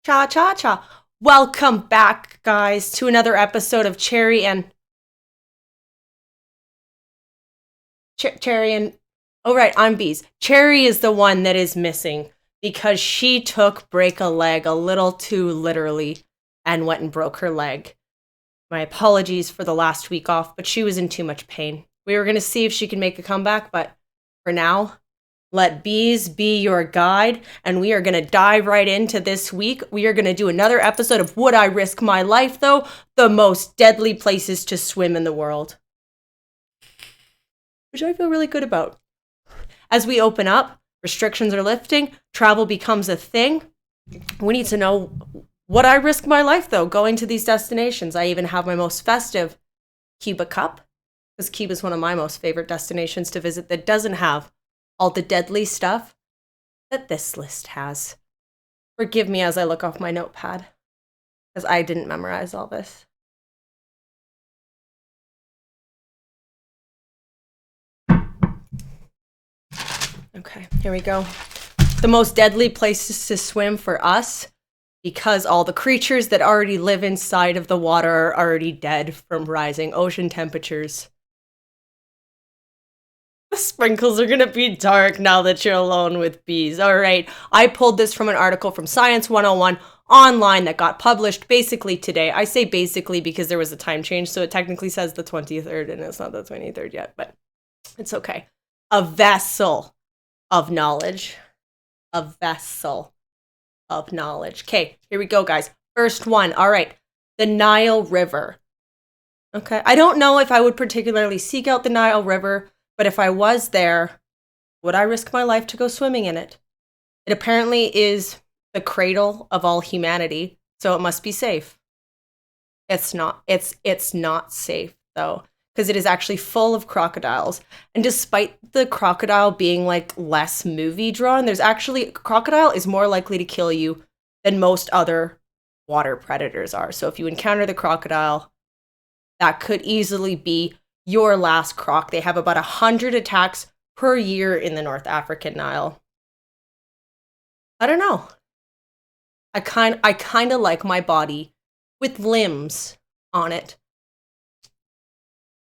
Cha cha cha. Welcome back, guys, to another episode of Cherry and Cherry and oh right, I'm Beez. Cherry is the one that is missing because she took break a leg a little too literally and went and broke her leg. My apologies for the last week off, but she was in too much pain. We were going to see if she could make a comeback, but for now, let Beez be your guide, and we are going to dive right into this week. We are going to do another episode of Would I Risk My Life, though? The most deadly places to swim in the world. Which I feel really good about. As we open up, restrictions are lifting, travel becomes a thing. We need to know, would I risk my life, though, going to these destinations? I even have my most festive Cuba cup, because Cuba is one of my most favorite destinations to visit that doesn't have all the deadly stuff that this list has. Forgive me as I look off my notepad, because I didn't memorize all this. Okay, here we go. The most deadly places to swim for us, because all the creatures that already live inside of the water are already dead from rising ocean temperatures. The sprinkles are going to be dark now that you're alone with Beez. All right. I pulled this from an article from Science 101 online that got published basically today. I say basically because there was a time change, so it technically says the 23rd, and it's not the 23rd yet, but it's okay. A vessel of knowledge. A vessel of knowledge. Okay, here we go, guys. First one. All right. The Nile River. Okay. I don't know if I would particularly seek out the Nile River, but if I was there, would I risk my life to go swimming in it? It apparently is the cradle of all humanity, so it must be safe. It's not. It's not safe, though, because it is actually full of crocodiles. And despite the crocodile being like less movie drawn, there's actually crocodile is more likely to kill you than most other water predators are. So if you encounter the crocodile, that could easily be your last croc. They have about 100 attacks per year in the North African Nile. I don't know. I kind of like my body with limbs on it.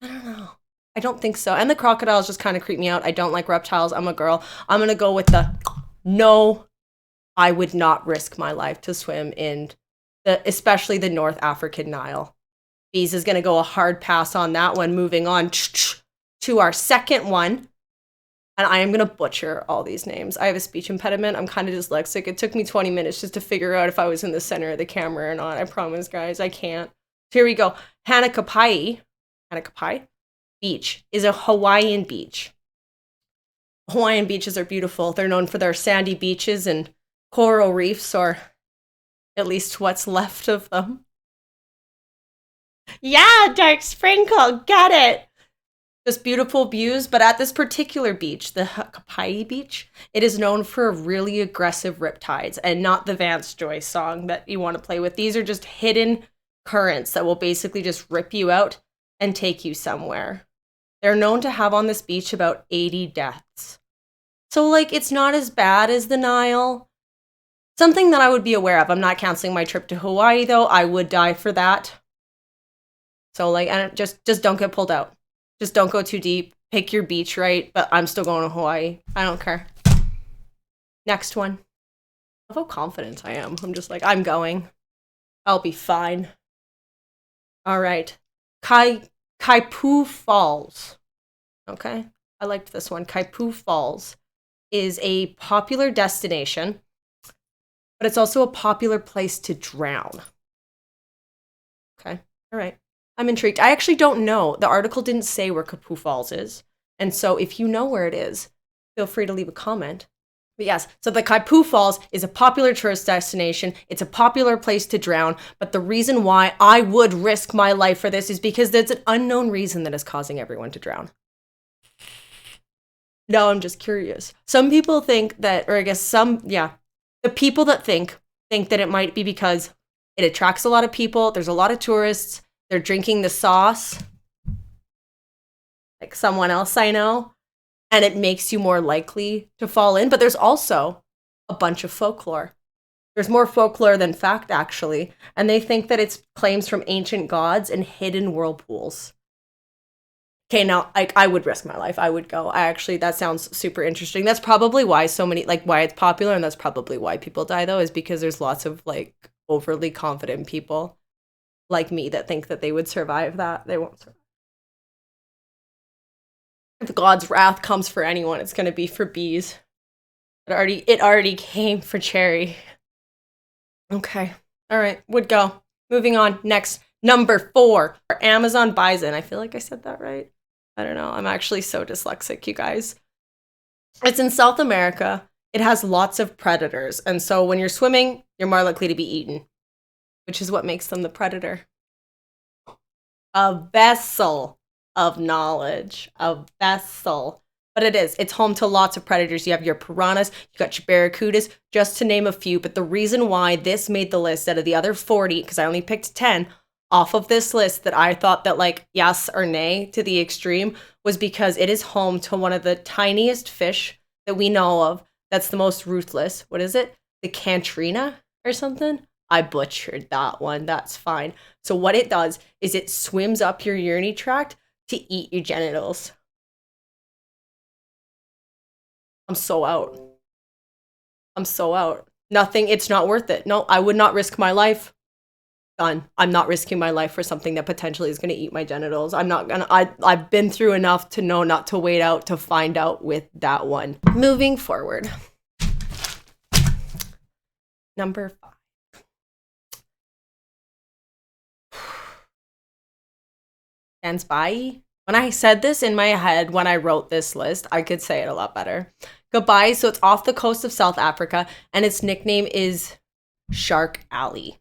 I don't know. I don't think so. And the crocodiles just kind of creep me out. I don't like reptiles. I'm a girl. I'm going to go with the no, I would not risk my life to swim in especially the North African Nile. Beez is going to go a hard pass on that one. Moving on to our second one. And I am going to butcher all these names. I have a speech impediment. I'm kind of dyslexic. It took me 20 minutes just to figure out if I was in the center of the camera or not. I promise, guys, I can't. So here we go. Hanakapai Beach is a Hawaiian beach. Hawaiian beaches are beautiful. They're known for their sandy beaches and coral reefs, or at least what's left of them. Yeah, dark sprinkle, get it. Just beautiful views, but at this particular beach, the Hanakapai Beach, it is known for really aggressive riptides, and not the Vance Joy song that you want to play with. These are just hidden currents that will basically just rip you out and take you somewhere. They're known to have on this beach about 80 deaths. So, like, it's not as bad as the Nile. Something that I would be aware of. I'm not canceling my trip to Hawaii, though. I would die for that. So, like, and just don't get pulled out. Just don't go too deep. Pick your beach right, but I'm still going to Hawaii. I don't care. Next one. I love how confident I am. I'm just like, I'm going. I'll be fine. All right. Kaipu Falls. Okay. I liked this one. Kaipu Falls is a popular destination, but it's also a popular place to drown. Okay. All right. I'm intrigued. I actually don't know. The article didn't say where Kaipu Falls is. And so if you know where it is, feel free to leave a comment. But yes, so the Kaipu Falls is a popular tourist destination. It's a popular place to drown. But the reason why I would risk my life for this is because there's an unknown reason that is causing everyone to drown. No, I'm just curious. Some people think that, or I guess the people that think that it might be because it attracts a lot of people. There's a lot of tourists. They're drinking the sauce, like someone else I know, and it makes you more likely to fall in. But there's also a bunch of folklore. There's more folklore than fact, actually, and they think that it's claims from ancient gods and hidden whirlpools. Okay, now I would risk my life. I would go. That sounds super interesting. That's probably why so many, like, why it's popular, and that's probably why people die, though, is because there's lots of, like, overly confident people like me that think that they would survive that. They won't survive. If God's wrath comes for anyone, it's gonna be for Beez. It already came for Cherry. Okay. All right, would go. Moving on. Next, number 4, Amazon bison. I feel like I said that right. I don't know. I'm actually so dyslexic, you guys. It's in South America. It has lots of predators. And so when you're swimming, you're more likely to be eaten, which is what makes them the predator. A vessel of knowledge. A vessel. But it is. It's home to lots of predators. You have your piranhas, you got your barracudas, just to name a few. But the reason why this made the list out of the other 40, because I only picked 10, off of this list that I thought that, like, yes or nay to the extreme, was because it is home to one of the tiniest fish that we know of that's the most ruthless. What is it? The cantrina or something? I butchered that one. That's fine. So what it does is it swims up your urinary tract to eat your genitals. I'm so out. Nothing. It's not worth it. No, I would not risk my life. Done. I'm not risking my life for something that potentially is going to eat my genitals. I've been through enough to know not to wait out to find out with that one. Moving forward. Number 5. Gansbai. When I said this in my head, when I wrote this list, I could say it a lot better. Goodbye. So it's off the coast of South Africa, and its nickname is Shark Alley.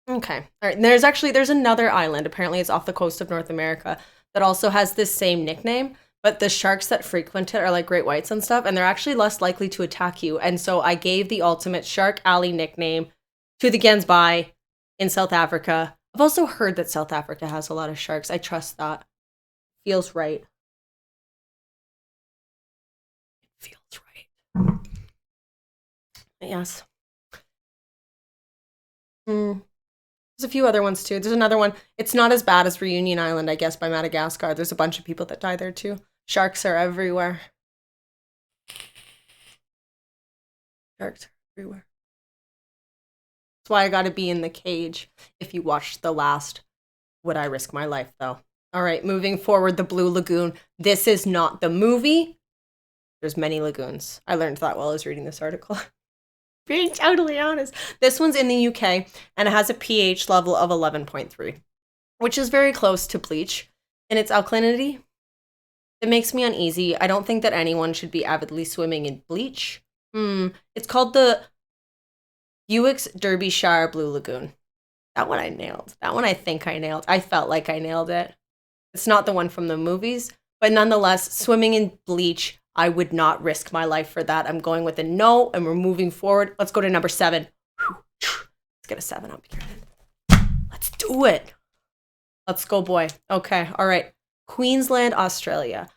Okay. All right. And there's another island. Apparently it's off the coast of North America that also has this same nickname, but the sharks that frequent it are like great whites and stuff, and they're actually less likely to attack you. And so I gave the ultimate Shark Alley nickname to the Gansbai in South Africa. I've also heard that South Africa has a lot of sharks. I trust that. Feels right. It feels right. Yes. There's a few other ones too. There's another one. It's not as bad as Reunion Island, I guess, by Madagascar. There's a bunch of people that die there too. Sharks are everywhere. Sharks are everywhere. That's why I gotta be in the cage. If you watched the last Would I Risk My Life, though. All right, moving forward, the Blue Lagoon. This is not the movie. There's many lagoons. I learned that while I was reading this article. Being totally honest. This one's in the UK, and it has a pH level of 11.3, which is very close to bleach in its alkalinity. It makes me uneasy. I don't think that anyone should be avidly swimming in bleach. It's called the Buick's Derbyshire Blue Lagoon. That one I nailed. That one I think I nailed. I felt like I nailed it. It's not the one from the movies, but nonetheless, swimming in bleach, I would not risk my life for that. I'm going with a no, and we're moving forward. Let's go to number 7. Let's get a 7 up here. Let's do it. Let's go, boy. Okay, all right. Queensland, Australia.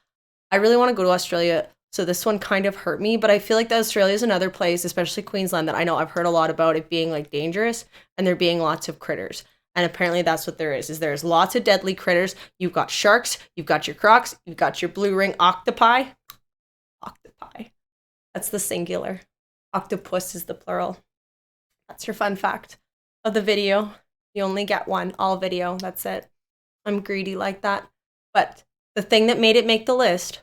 I really want to go to Australia, so this one kind of hurt me, but I feel like that Australia is another place, especially Queensland, that I know I've heard a lot about it being, like, dangerous and there being lots of critters. And apparently that's what there is there's lots of deadly critters. You've got sharks, you've got your crocs, you've got your blue ring octopi. Octopi. That's the singular. Octopus is the plural. That's your fun fact of the video. You only get one, all video. That's it. I'm greedy like that. But the thing that made it make the list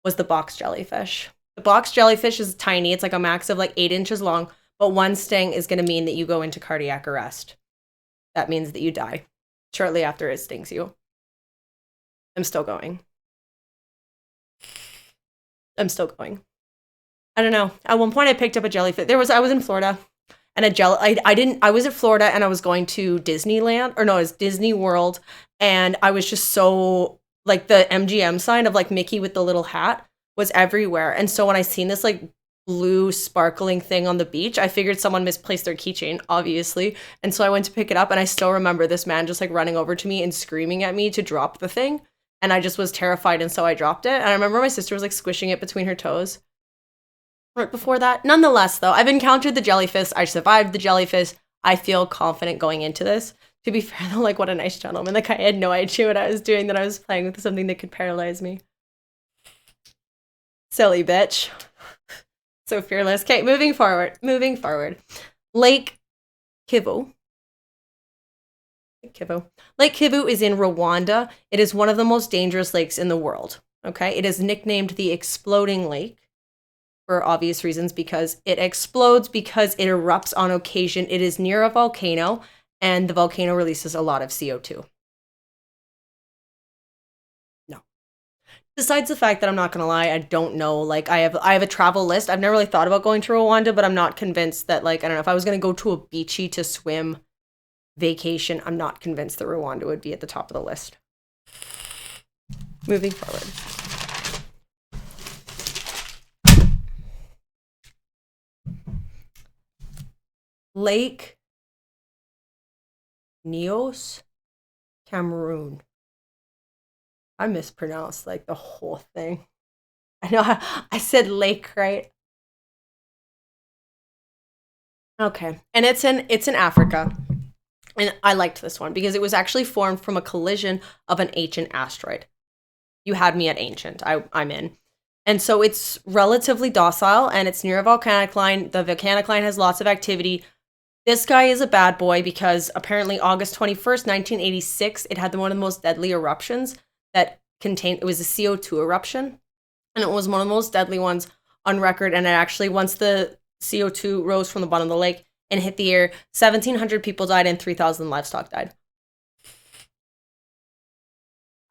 was the box jellyfish. The box jellyfish is tiny. It's like a max of like 8 inches long, but one sting is going to mean that you go into cardiac arrest. That means that you die shortly after it stings you. I'm still going. I don't know. At one point I picked up a jellyfish. I was in Florida and I was at Florida and I was going to Disneyland, or no, it was Disney World. And I was just so, like, the MGM sign of like Mickey with the little hat was everywhere. And so when I seen this like blue sparkling thing on the beach, I figured someone misplaced their keychain, obviously. And so I went to pick it up, and I still remember this man just like running over to me and screaming at me to drop the thing. And I just was terrified, and so I dropped it. And I remember my sister was like squishing it between her toes. right before that. Nonetheless, though, I've encountered the jellyfish. I survived the jellyfish. I feel confident going into this. To be fair, though, like, what a nice gentleman. Like, I had no idea what I was doing, that I was playing with something that could paralyze me. Silly bitch. So fearless. Okay, moving forward. Lake Kivu. Lake Kivu is in Rwanda. It is one of the most dangerous lakes in the world. Okay, it is nicknamed the Exploding Lake for obvious reasons, because it explodes, because it erupts on occasion. It is near a volcano, and the volcano releases a lot of CO2. No. Besides the fact that I'm not gonna lie, I don't know. Like, I have a travel list. I've never really thought about going to Rwanda, but I'm not convinced that, like, I don't know, if I was gonna go to a beachy to swim vacation, I'm not convinced that Rwanda would be at the top of the list. Moving forward. Lake Neos, Cameroon. I mispronounced like the whole thing. I know I said lake, right? Okay. And it's in Africa. And I liked this one because it was actually formed from a collision of an ancient asteroid. You had me at ancient. I'm in. And so it's relatively docile, and it's near a volcanic line. The volcanic line has lots of activity. This guy is a bad boy because apparently August 21st, 1986, it had one of the most deadly eruptions that contained, it was a CO2 eruption. And it was one of the most deadly ones on record. And it actually, once the CO2 rose from the bottom of the lake and hit the air, 1,700 people died and 3,000 livestock died.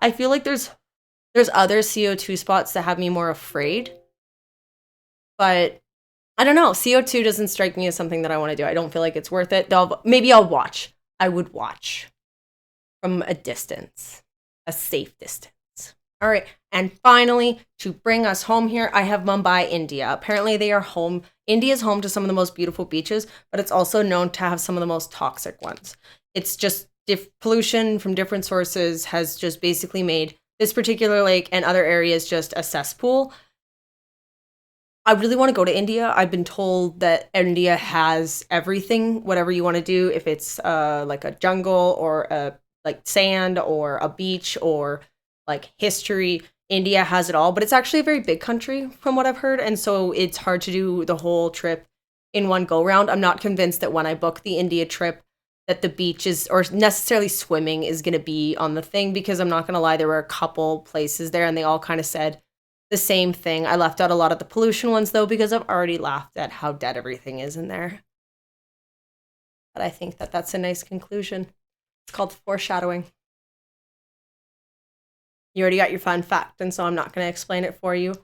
I feel like there's other CO2 spots that have me more afraid. But I don't know. CO2 doesn't strike me as something that I want to do. I don't feel like it's worth it. Maybe I'll watch. I would watch from a distance, a safe distance. All right. And finally, to bring us home here, I have Mumbai, India. Apparently they are home. India is home to some of the most beautiful beaches, but it's also known to have some of the most toxic ones. It's just pollution from different sources has just basically made this particular lake and other areas just a cesspool. I really want to go to India. I've been told that India has everything, whatever you want to do. If it's like a jungle or like sand or a beach or like history, India has it all. But it's actually a very big country from what I've heard. And so it's hard to do the whole trip in one go round. I'm not convinced that when I book the India trip that the beaches or necessarily swimming is going to be on the thing, because I'm not going to lie, there were a couple places there and they all kind of said the same thing. I left out a lot of the pollution ones though, because I've already laughed at how dead everything is in there. But I think that that's a nice conclusion. It's called foreshadowing. You already got your fun fact, and so I'm not going to explain it for you.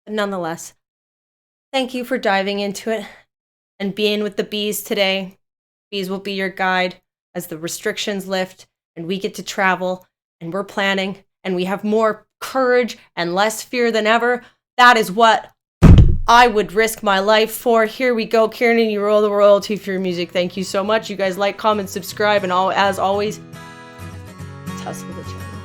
But nonetheless, thank you for diving into it and being with the Beez today. Beez will be your guide as the restrictions lift and we get to travel and we're planning and we have more courage and less fear than ever. That is what I would risk my life for. Here we go. Kieran, you roll the royalty for your music. Thank you so much. You guys like, comment, subscribe, and as always, tussle the channel.